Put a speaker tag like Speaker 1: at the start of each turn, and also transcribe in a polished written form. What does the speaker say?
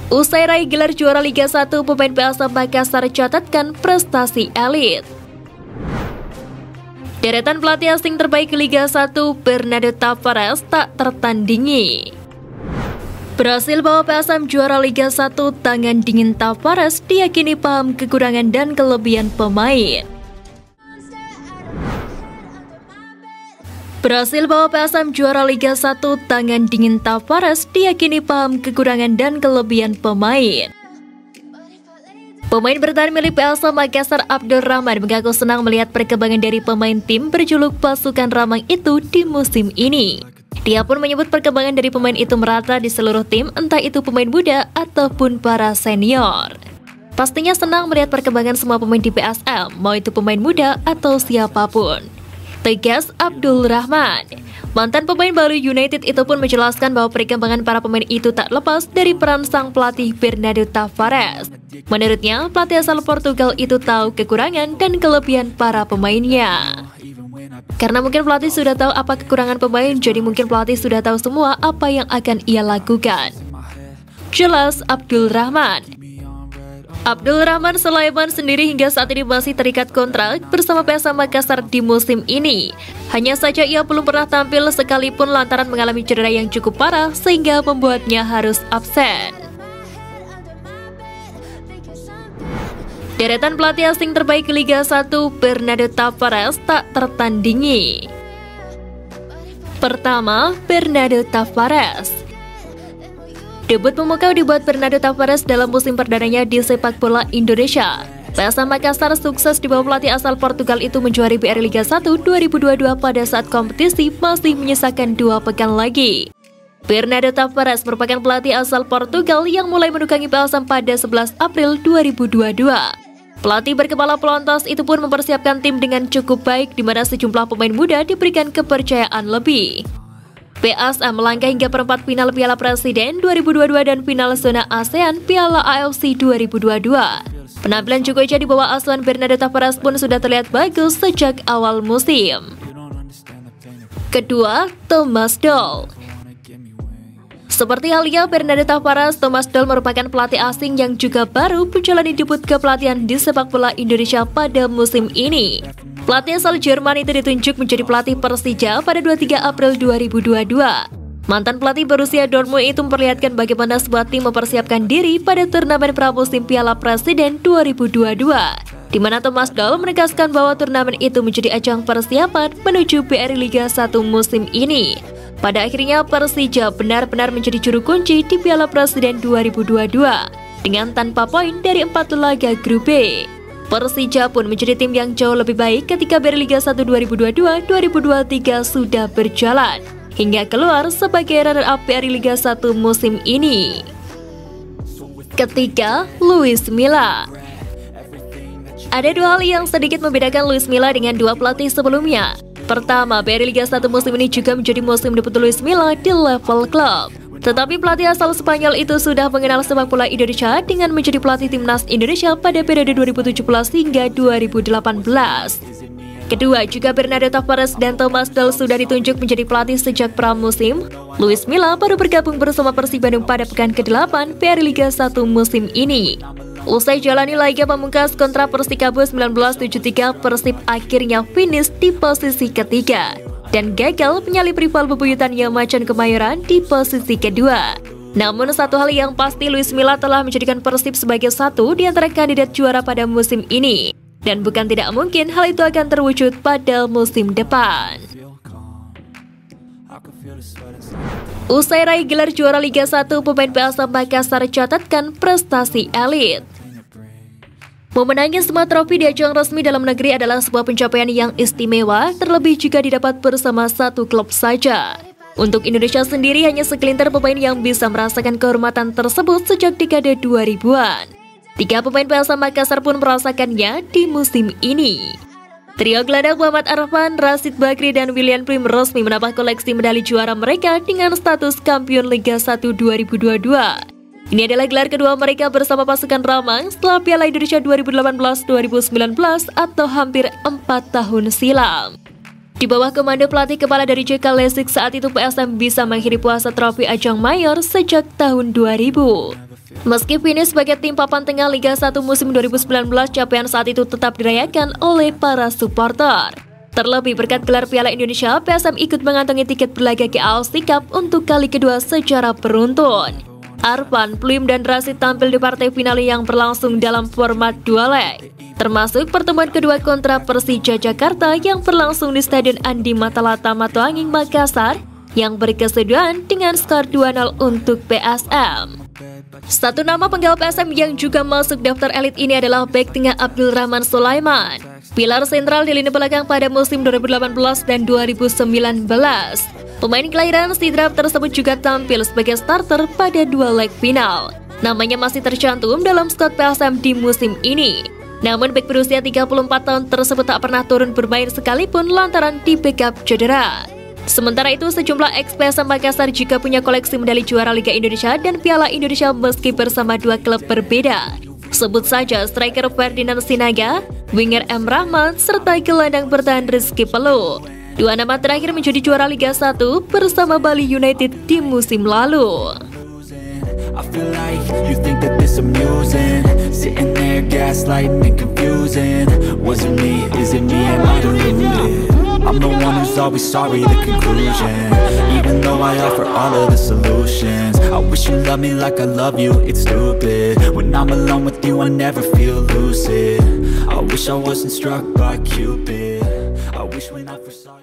Speaker 1: Usai raih gelar juara Liga 1, pemain PSM Makassar catatkan prestasi elit. Deretan pelatih asing terbaik Liga 1, Bernardo Tavares tak tertandingi. Berhasil bawa PSM juara Liga 1, tangan dingin Tavares diyakini paham kekurangan dan kelebihan pemain. Berhasil bawa PSM juara Liga 1, tangan dingin Tavares diyakini paham kekurangan dan kelebihan pemain. Pemain bertahan milik PSM Makassar Abdul Rahman mengaku senang melihat perkembangan dari pemain tim berjuluk Pasukan Ramang itu di musim ini. Dia pun menyebut perkembangan dari pemain itu merata di seluruh tim, entah itu pemain muda ataupun para senior. Pastinya senang melihat perkembangan semua pemain di PSM, mau itu pemain muda atau siapapun, tegas Abdul Rahman. Mantan pemain Bali United itu pun menjelaskan bahwa perkembangan para pemain itu tak lepas dari peran sang pelatih Bernardo Tavares. Menurutnya, pelatih asal Portugal itu tahu kekurangan dan kelebihan para pemainnya. Karena mungkin pelatih sudah tahu apa kekurangan pemain, jadi mungkin pelatih sudah tahu semua apa yang akan ia lakukan, jelas Abdul Rahman. Abdul Rahman Sulaiman sendiri hingga saat ini masih terikat kontrak bersama PSM Makassar di musim ini. Hanya saja ia belum pernah tampil sekalipun lantaran mengalami cedera yang cukup parah sehingga membuatnya harus absen. Deretan pelatih asing terbaik Liga 1, Bernardo Tavares tak tertandingi. Pertama, Bernardo Tavares. Debut memukau dibuat Bernardo Tavares dalam musim perdananya di sepak bola Indonesia. PSM Makassar sukses di bawah pelatih asal Portugal itu menjuari BRI Liga 1 2022 pada saat kompetisi masih menyisakan 2 pekan lagi. Bernardo Tavares merupakan pelatih asal Portugal yang mulai menukangi PSM pada 11 April 2022. Pelatih berkepala pelontos itu pun mempersiapkan tim dengan cukup baik, di mana sejumlah pemain muda diberikan kepercayaan lebih. PSM melangkah hingga perempat final Piala Presiden 2022 dan final zona ASEAN Piala AFC 2022. Penampilan Jokoja di bawah asuhan Bernardo Tavares pun sudah terlihat bagus sejak awal musim. Kedua, Thomas Doll. Seperti halnya Bernardo Tavares, Thomas Doll merupakan pelatih asing yang juga baru menjalani debut kepelatihan di sepak bola Indonesia pada musim ini. Pelatih asal Jerman itu ditunjuk menjadi pelatih Persija pada 23 April 2022. Mantan pelatih Borussia Dortmund itu memperlihatkan bagaimana sebuah tim mempersiapkan diri pada turnamen pramusim Piala Presiden 2022, di mana Thomas Doll menegaskan bahwa turnamen itu menjadi ajang persiapan menuju BRI Liga 1 musim ini. Pada akhirnya Persija benar-benar menjadi juru kunci di Piala Presiden 2022 dengan tanpa poin dari 4 laga grup B. Persija pun menjadi tim yang jauh lebih baik ketika BRI Liga 1 2022-2023 sudah berjalan hingga keluar sebagai runner-up BRI Liga 1 musim ini. Ketiga, Luis Milla. Ada 2 hal yang sedikit membedakan Luis Milla dengan 2 pelatih sebelumnya. Pertama, BRI Liga 1 musim ini juga menjadi musim debut Luis Milla di level klub. Tetapi pelatih asal Spanyol itu sudah mengenal sepak bola Indonesia dengan menjadi pelatih timnas Indonesia pada periode 2017 hingga 2018. Kedua, juga Bernardo Tavares dan Thomas Doll sudah ditunjuk menjadi pelatih sejak pramusim. Luis Milla baru bergabung bersama Persib Bandung pada pekan ke-8 BRI Liga 1 musim ini. Usai jalani laga pamungkas kontra Persikabo 1973, Persib akhirnya finish di posisi ketiga dan gagal menyalip rival bebuyutannya Macan Kemayoran di posisi kedua. Namun satu hal yang pasti, Luis Milla telah menjadikan Persib sebagai satu di antara kandidat juara pada musim ini. Dan bukan tidak mungkin hal itu akan terwujud pada musim depan. Usai raih gelar juara Liga 1, pemain PSM Makassar catatkan prestasi elit. Memenangi semua trofi di ajang resmi dalam negeri adalah sebuah pencapaian yang istimewa, terlebih jika didapat bersama satu klub saja. Untuk Indonesia sendiri, hanya segelintir pemain yang bisa merasakan kehormatan tersebut sejak dekade 2000-an. 3 pemain PSM Makassar pun merasakannya di musim ini. Trio gelandang Muhammad Arfan, Rashid Bakri, dan William Prim resmi menambah koleksi medali juara mereka dengan status kampion Liga 1 2022. Ini adalah gelar kedua mereka bersama pasukan Ramang setelah Piala Indonesia 2018-2019 atau hampir 4 tahun silam. Di bawah komando pelatih kepala dari JK Lesik, saat itu PSM bisa mengakhiri puasa trofi ajang mayor sejak tahun 2000. Meski finish sebagai tim papan tengah Liga 1 musim 2019, capaian saat itu tetap dirayakan oleh para supporter. Terlebih berkat gelar Piala Indonesia, PSM ikut mengantongi tiket berlaga ke AFC Cup untuk kali kedua secara beruntun. Arfan, Pluim, dan Rashid tampil di partai final yang berlangsung dalam format 2 leg, termasuk pertemuan kedua kontra Persija Jakarta yang berlangsung di Stadion Andi Matalata Matuanging, Makassar, yang berkesudahan dengan skor 2-0 untuk PSM. Satu nama penggal PSM yang juga masuk daftar elit ini adalah bek tengah Abdul Rahman Sulaiman, pilar sentral di lini belakang pada musim 2018 dan 2019. Pemain kelahiran Sidrap tersebut juga tampil sebagai starter pada 2 leg final. Namanya masih tercantum dalam skuad PSM di musim ini. Namun bek berusia 34 tahun tersebut tak pernah turun bermain sekalipun lantaran di backup cedera. Sementara itu, sejumlah ex-PSM Makassar juga punya koleksi medali juara Liga Indonesia dan Piala Indonesia meski bersama 2 klub berbeda. Sebut saja striker Ferdinand Sinaga, winger M. Rahman, serta gelandang bertahan Rizky Pelu. 2 nama terakhir menjadi juara Liga 1 bersama Bali United di musim lalu.
Speaker 2: I feel like you think that this amusing, sitting there gaslighting and confusing. Was it me? Is it me? Am I deluded? I'm the one who's always sorry, the conclusion. Even though I offer all of the solutions, I wish you loved me like I love you, it's stupid. When I'm alone with you, I never feel lucid. I wish I wasn't struck by Cupid. I wish when I first saw you